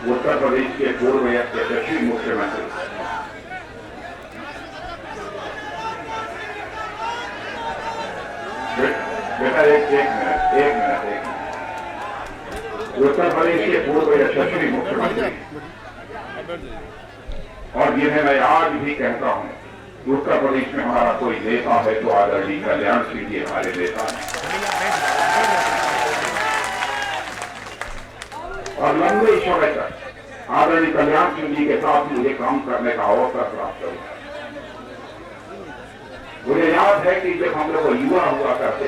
उत्तर प्रदेश के पूर्व यशस्वी मुख्यमंत्री बेटा एक मिनट उत्तर प्रदेश के पूर्व यशस्वी मुख्यमंत्री और जिन्हें मैं आज भी कहता हूं उत्तर प्रदेश में हमारा कोई नेता है तो आदरणीय कल्याण सिंह जी हमारे नेता हैं और लंबे समय तक आदरणीय कल्याण सिंह जी के साथ मुझे काम करने का अवसर प्राप्त हुआ। मुझे याद है कि जब हम लोग युवा हुआ करते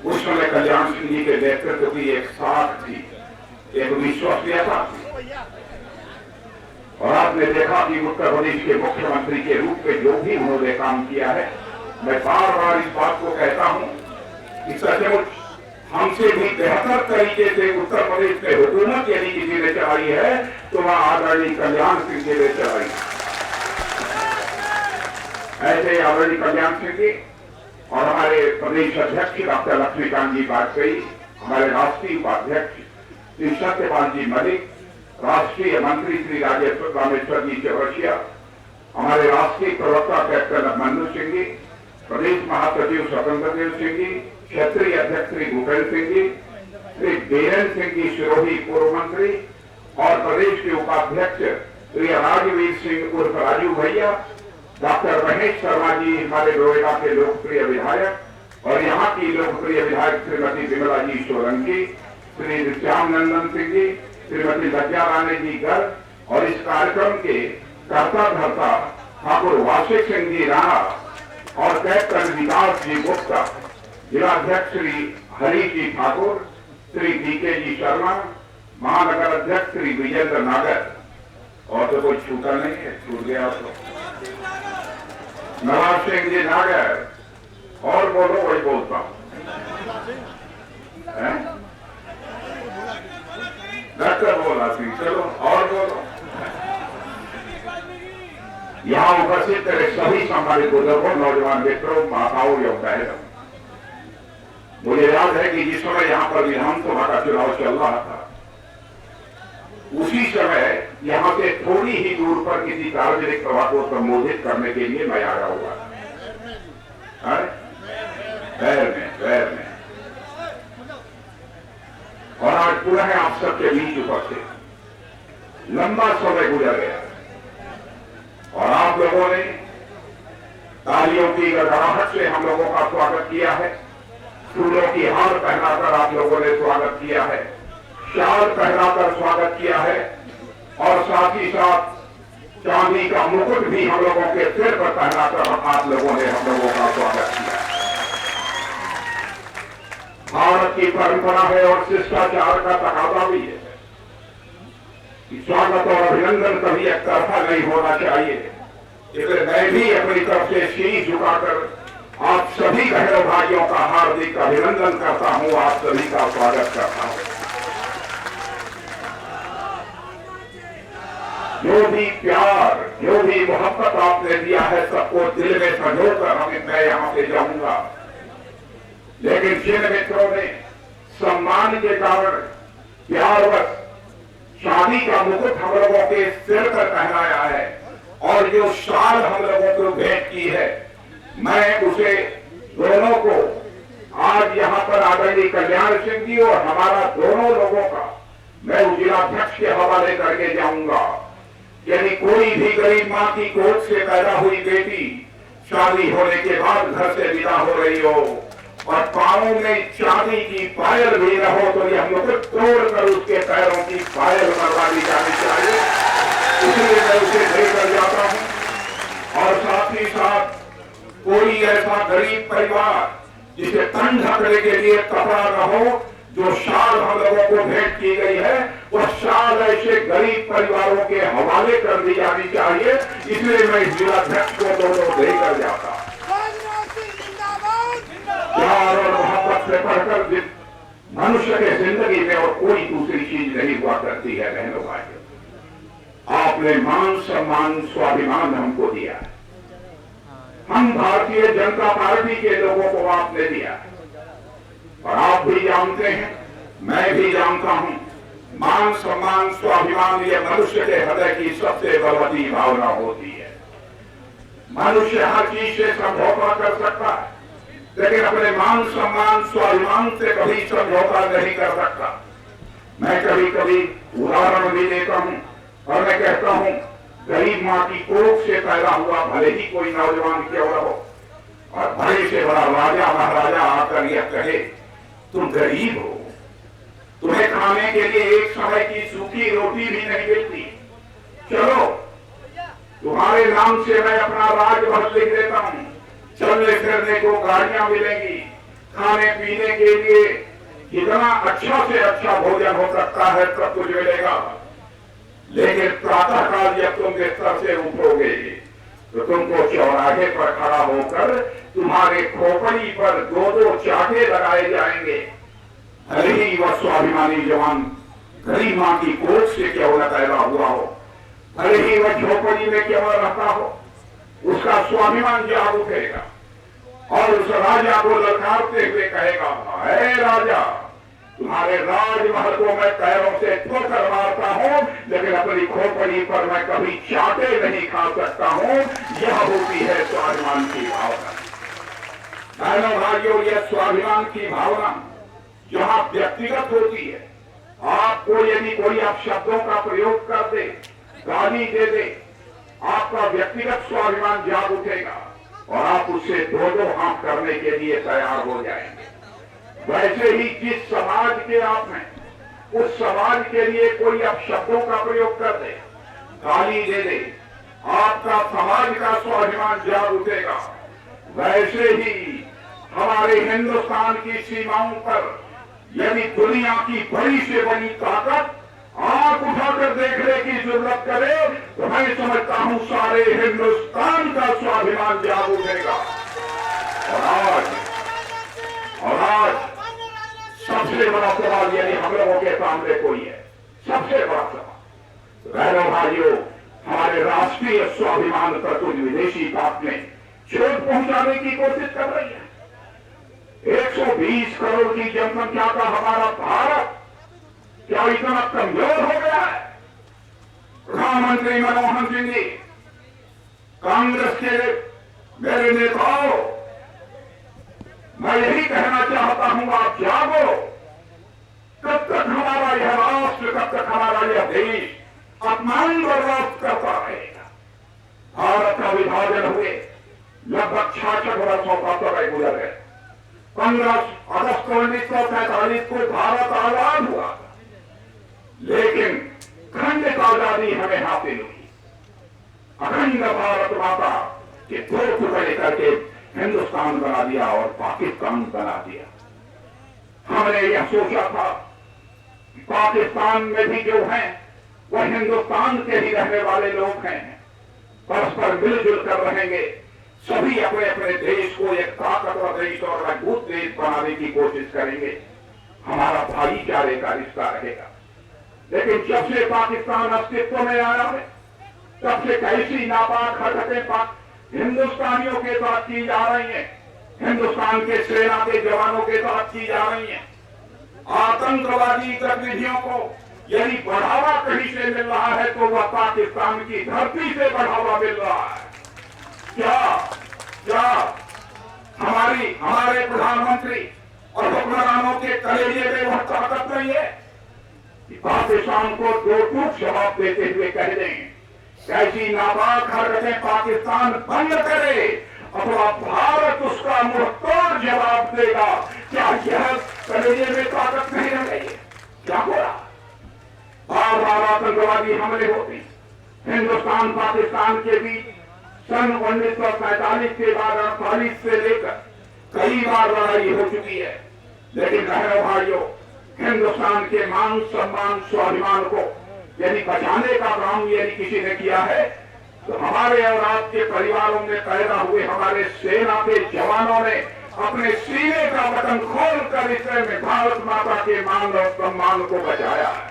उस समय कल्याण सिंह जी के नेतृत्व की एक साख थी, एक विश्वसनीयता थी और आपने देखा कि उत्तर प्रदेश के मुख्यमंत्री के रूप में जो भी उन्होंने काम किया है, मैं बार बार इस बात को कहता हूं कि सचमुच हमसे भी बेहतर तरीके से उत्तर प्रदेश में हुकूमत यदि किसी ने चलाई है तो वह आदरणीय कल्याण सिंह जी ने चलाई। ऐसे आदरणीय कल्याण सिंह जी और हमारे प्रदेश अध्यक्ष डॉक्टर लक्ष्मीकांत जी वाजपेयी, हमारे राष्ट्रीय उपाध्यक्ष श्री सत्यपाल जी मलिक, राष्ट्रीय मंत्री श्री रामेश्वर जी चौरसिया, हमारे राष्ट्रीय प्रवक्ता कैप्टन मनु सिंह जी, प्रदेश महासचिव स्वतंत्र देव सिंह जी, क्षेत्रीय अध्यक्ष श्री भूपेन्द्र सिंह जी, श्री बीरेन्द्र सिंह जी सिरोही पूर्व मंत्री और प्रदेश के उपाध्यक्ष श्री राजवीर सिंह उर्फ राजू भैया, डॉक्टर महेश शर्मा जी हमारे नोएडा के लोकप्रिय विधायक और यहाँ की लोकप्रिय विधायक श्रीमती विमला जी सोलंकी, श्री श्याम नंदन सिंह जी, श्रीमती लज्जा रानी जी गर्ग और इस कार्यक्रम के कर्ता धर्ता ठाकुर वासिक सिंह जी राणा और कैप्टन विकास जी गुप्ता, जिलाध्यक्ष श्री हरी जी ठाकुर, श्री डीके जी शर्मा, महानगर अध्यक्ष श्री विजेंद्र नागर और तो कोई छूटा नहीं है, छूट गया तो नवाज सिंह जी नागर और बोलो वही बोलता हूं डॉक्टर बोला सिंह, चलो और बोलो। यहाँ उपस्थित तेरे सभी संभावित बुजुर्गों, नौजवान मित्रों, माताओं एवं बहनों, मुझे याद है कि जिस समय यहाँ पर विधानसभा का चुनाव चल रहा था उसी समय यहाँ से थोड़ी ही दूर पर किसी सार्वजनिक सभा को संबोधित करने के लिए मैं आया हुआ था शहर में और आज पुनः आप सबके बीच उपस्थित। लंबा समय गुजर गया और आप लोगों ने तालियों की गड़गड़ाहट से हम लोगों का स्वागत किया है, फूलों की हार पहनाकर आप लोगों ने स्वागत किया है, शाल पहनाकर स्वागत किया है और साथ ही साथ चांदी का मुकुट भी हम लोगों के सिर पर पहनाकर आप लोगों ने हम लोगों का स्वागत किया। भारत की परंपरा है और शिष्टाचार का तकाजा भी है कि स्वागत और अभिनंदन कभी एक तरफा नहीं होना चाहिए। इसलिए मैं भी अपनी तरफ से शीश झुकाकर आप सभी बहनों भाइयों का हार्दिक अभिनंदन करता हूं, आप सभी का स्वागत करता हूं। जो भी प्यार, जो भी मोहब्बत आपने दिया है, सबको दिल में संजोकर मैं यहां से जाऊंगा। लेकिन जिन मित्रों ने सम्मान के कारण प्यारवश शादी का मुकुट हम लोगों के सिर पर पहनाया है और जो शाल हम लोगों को भेंट की है, मैं उसे दोनों को आज यहाँ पर आदरणीय कल्याण सिंह जी और हमारा दोनों लोगों का मैं जिलाध्यक्ष के हवाले करके जाऊंगा। यदि कोई भी गरीब मां की गोद से पैदा हुई बेटी शादी होने के बाद घर से विदा हो रही हो और पांवों में चांदी की पायल भी न हो तो यह मुकुट तोड़कर उसके पैरों की पायल मरवा दी जानी चाहिए। इसलिए मैं उसे लेकर जाता हूं और साथ ही साथ कोई ऐसा गरीब परिवार जिसे तन ढकने के लिए कपड़ा न हो, जो शाल हम लोगों को भेंट की गई है वह शाल ऐसे गरीब परिवारों के हवाले कर दी जानी चाहिए। इसलिए मैं जिलाध्यक्ष को दोनों देकर जाता। प्यार और मोहब्बत से बढ़कर मनुष्य के जिंदगी में और कोई दूसरी चीज नहीं हुआ करती है। बहनों भाइयों, आपने मान सम्मान स्वाभिमान हमको दिया है, हम भारतीय जनता पार्टी के लोगों को आपने दिया है और आप भी जानते हैं, मैं भी जानता हूं मान सम्मान स्वाभिमान ये मनुष्य के हृदय की सबसे बलवती भावना होती है। मनुष्य हर चीज से समझौता कर सकता है, लेकिन अपने मान सम्मान स्वाभिमान से कभी समझौता नहीं कर सकता। मैं कभी कभी उदाहरण भी देता हूं और मैं कहता हूं, गरीब मां की कोख से पैदा हुआ भले ही कोई नौजवान क्यों न हो, और बड़े से बड़ा राजा महाराजा आकर यह कहे तुम गरीब हो, तुम्हें खाने के लिए एक समय की सूखी रोटी भी नहीं मिलती, चलो तुम्हारे नाम से मैं अपना राजमहल लिख देता हूं, चलने फिरने को गाड़ियां मिलेंगी, खाने पीने के लिए इतना अच्छा से अच्छा भोजन हो सकता है सब कुछ मिलेगा। लेकिन प्रातः काल जब तुम बिस्तर से उठोगे तो तुमको चौराहे पर खड़ा होकर तुम्हारे खोपड़ी पर दो दो चाके लगाए जाएंगे। भले ही वह स्वाभिमानी जवान गरीब मां की कोख से क्यों न पैदा हुआ हो, भले ही वह झोपड़ी में क्यों न रहता हो, उसका स्वाभिमान जाग उठेगा और उस राजा को ललकारते हुए कहेगा, हे राजा, तुम्हारे राजमहल को मैं पैरों से ठोकर मारता हूं, लेकिन अपनी खोपड़ी पर मैं कभी चाटे नहीं खा सकता हूं। यह होती है स्वाभिमान की भावना। बहनों भाइयों, यह स्वाभिमान की भावना जहां व्यक्तिगत होती है, आपको यदि कोई आप शब्दों का प्रयोग कर दे, गाली दे दे, आपका व्यक्तिगत स्वाभिमान जाग उठेगा और आप उससे दो दो हाथ करने के लिए तैयार हो जाएंगे। वैसे ही जिस समाज के आप हैं, उस समाज के लिए कोई आप शब्दों का प्रयोग कर दे, गाली दे दे, आपका समाज का स्वाभिमान जाग उठेगा। वैसे ही हमारे हिंदुस्तान की सीमाओं पर यदि दुनिया की बड़ी से बड़ी ताकत आंख उठाकर देखने की जरूरत करे तो मैं समझता हूं सारे हिंदुस्तान का स्वाभिमान जाग उठेगा। और आज सबसे बड़ा सवाल यदि हम लोगों के सामने कोई है, सबसे बड़ा सवाल, बहनों भाइयों, हमारे राष्ट्रीय स्वाभिमान पर कुछ विदेशी ताकतें चोट पहुंचाने की कोशिश कर रही है। 120 करोड़ की जनसंख्या का हमारा भारत क्या इतना कमजोर हो गया है? प्रधानमंत्री मनमोहन सिंह जी, कांग्रेस के मेरे नेताओं, मैं यही कहना चाहता हूं, आप जागो। कब तक हमारा यह राष्ट्र, कब तक हमारा यह देश अपमान बर्दाश्त करता रहेगा? भारत का विभाजन हुए लगभग 66 वर्षों का समय गुजर गए। 15 अगस्त 1947 को भारत आजाद हुआ, लेकिन खंडित आजादी हमें हासिल हुई। अखंड भारत माता के दो टुकड़े करके हिंदुस्तान बना दिया और पाकिस्तान बना दिया। हमने यह सोचा था कि पाकिस्तान में भी जो हैं वह हिंदुस्तान के ही रहने वाले लोग हैं, परस्पर मिलजुल कर रहेंगे, सभी अपने अपने देश को एक ताकतवर देश और मजबूत देश बनाने की कोशिश करेंगे, हमारा भाईचारे का रिश्ता रहेगा। लेकिन जब से पाकिस्तान अस्तित्व में आया है, तब से कैसी नापाक हरकतें हिंदुस्तानियों के साथ की जा रही हैं, हिंदुस्तान के सेना के जवानों के साथ की जा रही हैं। आतंकवादी गतिविधियों को यदि बढ़ावा कहीं से मिल रहा है तो वह पाकिस्तान की धरती से बढ़ावा मिल रहा है। क्या हमारे प्रधानमंत्री और हुक्मरानों के कलेजे में वह ताकत नहीं है कि पाकिस्तान को दो टूक जवाब देते हुए कह दें, कैसी नापाक हरकतें पाकिस्तान बंद करे अथवा भारत उसका मुंहतोड़ जवाब देगा? क्या यह कलेजे में ताकत नहीं रह गई? क्या हो रहा? बार बार आतंकवादी हमले होते हिंदुस्तान पाकिस्तान के बीच। सन 1947 के बाद 48 से लेकर कई बार लड़ाई हो चुकी है, लेकिन बहनों भाइयों, हिंदुस्तान के मान सम्मान स्वाभिमान को यदि बचाने का काम यदि किसी ने किया है तो हमारे और आपके परिवारों में पैदा हुए हमारे सेना के जवानों ने अपने सीने का बटन खोलकर इस में भारत माता के मान और सम्मान को बचाया है।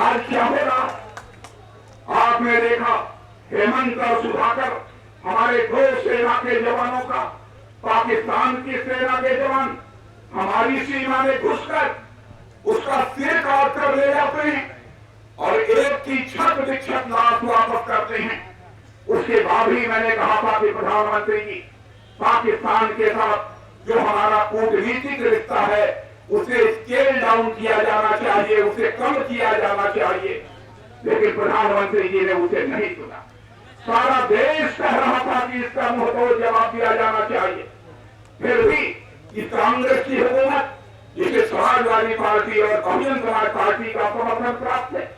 आज क्या हो रहा? आपने देखा हेमंत और सुधाकर, हमारे दो सेना के जवानों का, पाकिस्तान की सेना के जवान हमारी सीमा में घुसकर उसका सिर काट कर ले जाते हैं और एक की छत विक्षत लाश वापस करते हैं। उसके बाद ही मैंने कहा था कि प्रधानमंत्री जी, पाकिस्तान के साथ जो हमारा कूटनीतिक रिश्ता है उसे स्केल डाउन किया जाना चाहिए, उसे कम किया जाना चाहिए, लेकिन प्रधानमंत्री जी ने उसे नहीं सुना। सारा देश कह रहा था कि इसका मुंहतोड़ जवाब दिया जाना चाहिए, फिर भी इस कांग्रेस की हुकूमत, जिसे समाजवादी पार्टी और बहुजन समाज पार्टी का समर्थन प्राप्त है,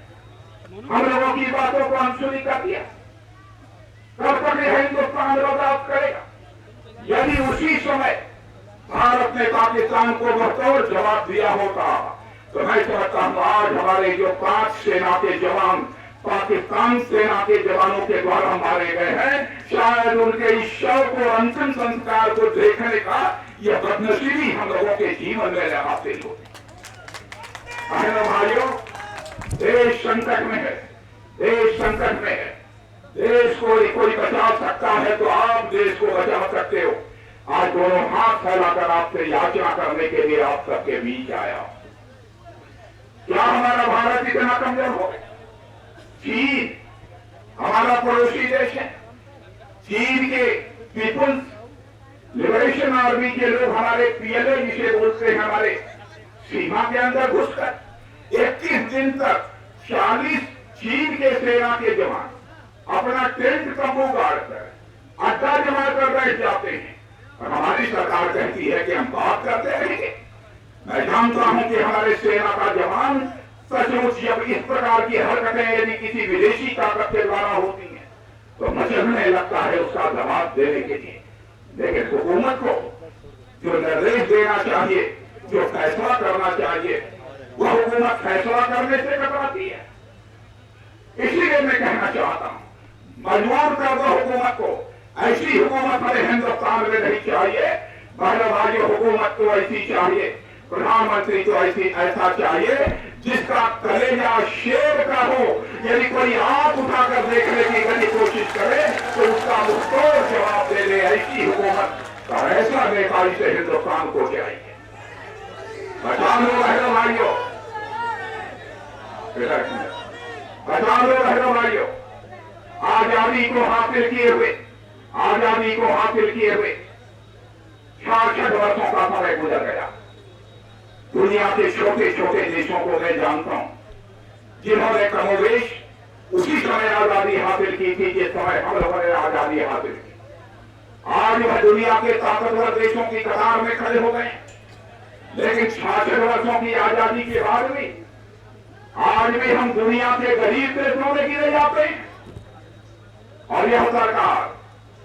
हम लोगों की बातों को अनसुनी कर दिया। कब तक यह हिंदुस्तान बर्दाश्त करेगा? यदि उसी समय भारत ने पाकिस्तान को मुंहतोड़ जवाब दिया होता तो मैं समझता हूं आज हमारे जो 5 सेना के जवान पाकिस्तान सेना के जवानों के द्वारा मारे गए हैं, शायद उनके इस शव को, अंतिम संस्कार को देखने का यह बदनसीबी हम लोगों के जीवन में हासिल होती। बहनों भाइयों, देश संकट में है, देश संकट में है। देश को कोई बचा सकता है तो आप देश को बचा सकते हो। आज दोनों हाथ फैलाकर आपसे याचना करने के लिए आप सबके बीच आया। क्या हमारा भारत इतना कमजोर हो गया? चीन हमारा पड़ोसी देश है। चीन के पीपुल्स लिबरेशन आर्मी के लोग हमारे पीएलए जिसे बोलते हैं, हमारे सीमा के अंदर घुसकर 21 दिन तक 40 चीन के सेना के जवान अपना टेंट तंबू गाड़कर अड्डा जमा कर बैठ जाते हैं और हमारी सरकार कहती है कि हम बात करते रहेंगे। मैं जानता हूं कि हमारे सेना का जवान सचमुच जब इस प्रकार की हरकतें यदि किसी विदेशी ताकत के द्वारा होती हैं तो मचलने लगता है उसका जवाब देने के लिए। लेकिन हुकूमत को जो निर्देश देना चाहिए, जो फैसला करना चाहिए, वह हुकूमत फैसला करने से कतराती है। इसलिए मैं कहना चाहता हूं, मजबूर कर दो हुकूमत को। ऐसी हुकूमत हमें हिंदुस्तान में नहीं चाहिए। भाई हुकूमत तो ऐसी चाहिए, प्रधानमंत्री तो ऐसा चाहिए जिसका कलेजा शेर का हो। यदि कोई आंख उठाकर देखने की यदि कोशिश करे तो उसका मुंहतोड़ जवाब दे दे। ऐसी हुकूमत और ऐसा नेता इसे हिंदुस्तान को चाहिए। बचा लो बहनों भाइयों, बचा लो बहनों भाइयों। आजादी को हासिल किए हुए 66 वर्षों का समय गुजर गया। दुनिया के छोटे छोटे देशों को मैं जानता हूं जिन्होंने कमोवेश उसी समय आजादी हासिल की थी जिस समय हम लोगों ने आजादी हासिल की। आज वह दुनिया के ताकतवर देशों की कतार में खड़े हो गए, लेकिन 66 वर्षों की आजादी के बाद भी आज भी हम दुनिया के गरीब देशों में गिरे जाते हैं। और यह सरकार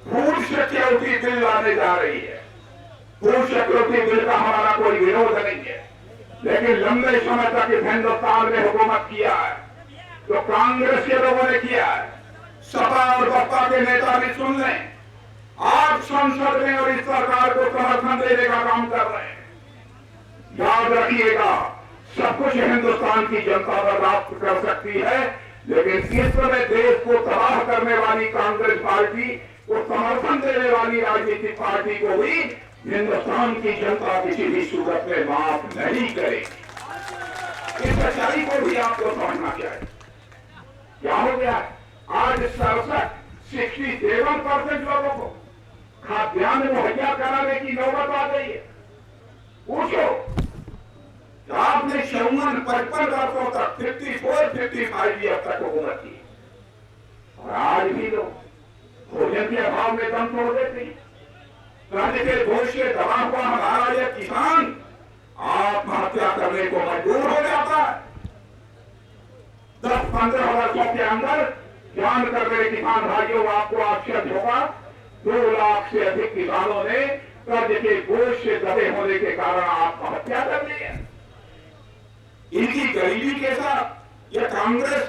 फूड सिक्योरिटी बिल लाने जा रही है। फूड सिक्योरिटी बिल का हमारा कोई विरोध नहीं है, लेकिन लंबे समय तक इस हिंदुस्तान में हुकूमत किया है तो कांग्रेस के लोगों ने किया है। सपा और बसपा के नेता भी सुन लें, आप संसद में और इस सरकार को समर्थन देने का काम कर रहे हैं। याद रखिएगा, सब कुछ हिंदुस्तान की जनता बर्दाश्त कर सकती है, लेकिन इस समय देश को तबाह करने वाली कांग्रेस पार्टी को समर्थन देने वाली राजनीतिक पार्टी को भी हिंदुस्तान की जनता किसी भी सूरत में माफ नहीं करेगी। इस सच्चाई को भी आपको समझना चाहिए। क्या हो गया है? आज 67% लोगों को खाद्यान्न मुहैया कराने की नौबत आ गई है। पूछो, आपने 54-55 वर्षों तक 54-55 ईयर तक हुकूमत की और आज भी लोग भोजन के अभाव में दम तोड़ देते हैं। कर्ज के बोझ से दबा हुआ हमारा यह किसान आत्महत्या करने को मजबूर हो जाता है। 10-15 वर्षों के अंदर जान कर मेरे किसान भाइयों, आपको आश्चर्य होगा, 2 लाख से अधिक किसानों ने कर्ज के बोझ से दबे होने के कारण आत्महत्या कर ली है। इनकी गरीबी के साथ यह कांग्रेस